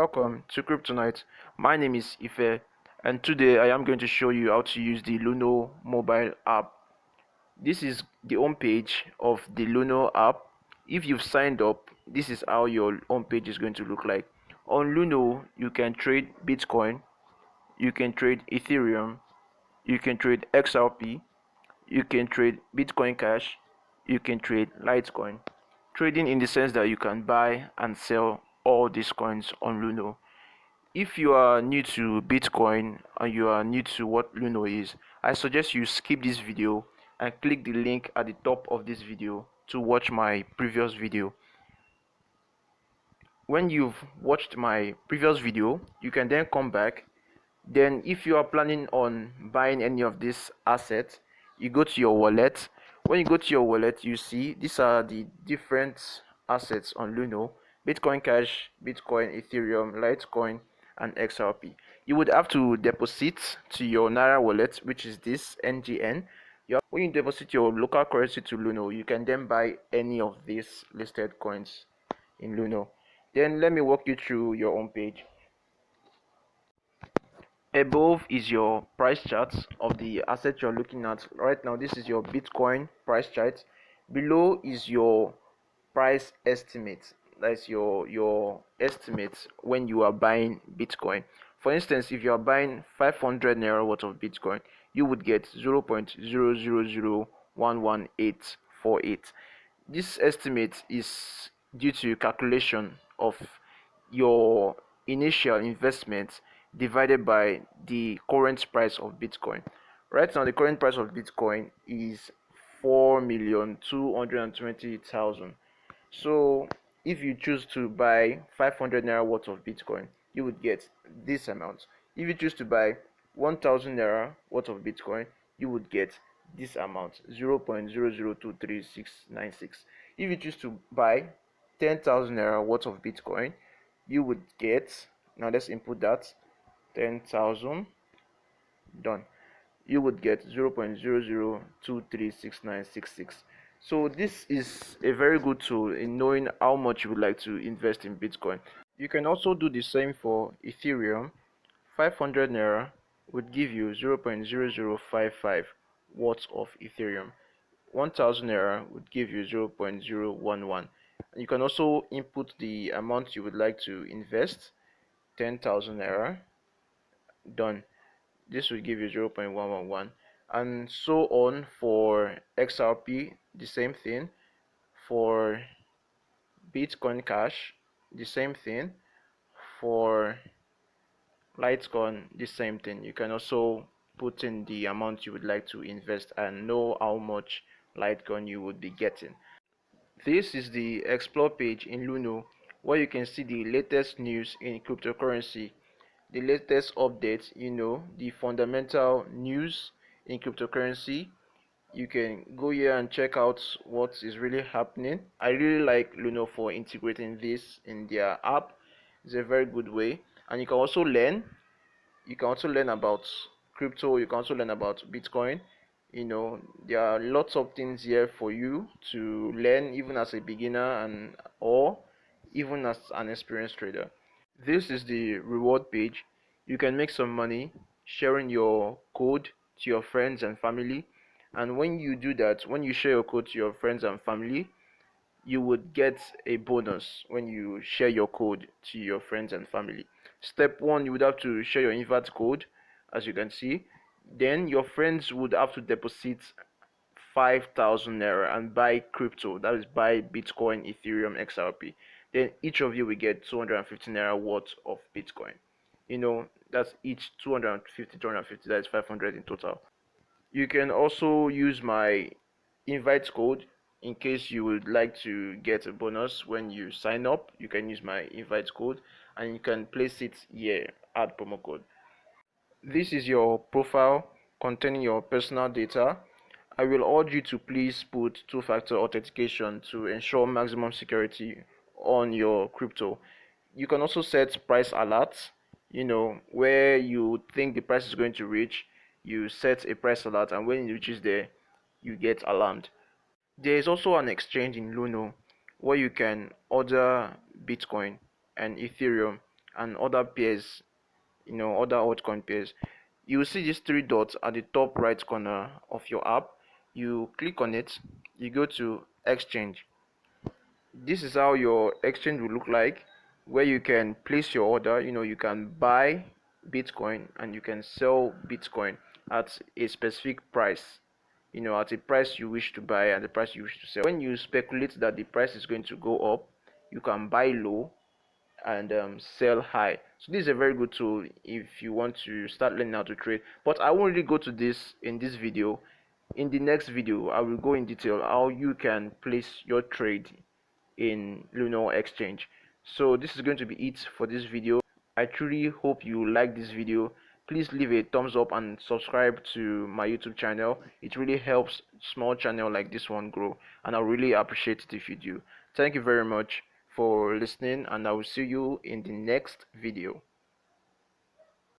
Welcome to Kryptonite. My name is Ife, and today I am going to show you how to use the LUNO mobile app. This is the home page of the LUNO app. If you've signed up, this is how your home page is going to look like. On LUNO, you can trade Bitcoin, you can trade Ethereum, you can trade XRP, you can trade Bitcoin Cash, you can trade Litecoin. Trading in the sense that you can buy and sell all these coins on LUNO. If you are new to Bitcoin and you are new to what LUNO is, I suggest you skip this video and click the link at the top of this video to watch my previous video. When you've watched my previous video, you can then come back. Then if you are planning on buying any of these assets, you go to your wallet. When you go to your wallet, you see these are the different assets on LUNO: Bitcoin Cash, Bitcoin, Ethereum, Litecoin, and XRP. You would have to deposit to your Naira wallet, which is this NGN. When you deposit your local currency to LUNO, you can then buy any of these listed coins in LUNO. Then let me walk you through your own page. Above is your price chart of the asset you're looking at. Right now, this is your Bitcoin price chart. Below is your price estimate. That's your estimate when you are buying Bitcoin. For instance, if you are buying 500 naira worth of Bitcoin, you would get 0.000114848. This estimate is due to calculation of your initial investment divided by the current price of Bitcoin. Right now, the current price of Bitcoin is 4,220,000. So, if you choose to buy 500 naira worth of Bitcoin, you would get this amount. If you choose to buy 1,000 naira worth of Bitcoin, you would get this amount, 0.0023696. If you choose to buy 10,000 naira worth of Bitcoin, you would get, now let's input that, 10,000, done. You would get 0.00236966. So this is a very good tool in knowing how much you would like to invest in Bitcoin. You can also do the same for Ethereum. 500 naira would give you 0.0055 watts of Ethereum. 1000 naira would give you 0.011. You can also input the amount you would like to invest, 10,000 naira, done. This will give you 0.111, and so on for XRP. The same thing. For Bitcoin Cash, the same thing. For Litecoin, the same thing. You can also put in the amount you would like to invest and know how much Litecoin you would be getting. This is the explore page in LUNO, where you can see the latest news in cryptocurrency, the latest updates, the fundamental news in cryptocurrency. You can go here and check out what is really happening. I really like LUNO for integrating this in their app. It's a very good way, and you can also learn. You can also learn about crypto. You can also learn about Bitcoin. There are lots of things here for you to learn, even as a beginner and or even as an experienced trader. This is the reward page. You can make some money sharing your code to your friends and family. And when you do that, when you share your code to your friends and family, you would get a bonus when you share your code to your friends and family. Step one, you would have to share your invert code, as you can see. Then your friends would have to deposit 5,000 naira and buy crypto, that is buy Bitcoin, Ethereum, XRP. Then each of you will get 250 naira worth of Bitcoin. That's each 250, 250, that's 500 in total. You can also use my invite code in case you would like to get a bonus when you sign up. You can use my invite code and you can place it here, add promo code. This is your profile containing your personal data. I will urge you to please put two-factor authentication to ensure maximum security on your crypto. You can also set price alerts, where you think the price is going to reach. You set a price alert, and when it reaches there, you get alarmed. There is also an exchange in LUNO where you can order Bitcoin and Ethereum and other pairs, other altcoin pairs, you will see these three dots at the top right corner of your app. You click on it, you go to exchange. This is how your exchange will look like, where you can place your order. You can buy Bitcoin and you can sell Bitcoin at a specific price, at a price you wish to buy and the price you wish to sell. When you speculate that the price is going to go up, you can buy low and sell high. So this is a very good tool if you want to start learning how to trade. But I won't really go to this in this video. In the next video, I will go in detail how you can place your trade in LUNO exchange. So this is going to be it for this video. I truly hope you like this video. Please leave a thumbs up and subscribe to my YouTube channel. It really helps small channel like this one grow, and I really appreciate it if you do. Thank you very much for listening, and I will see you in the next video.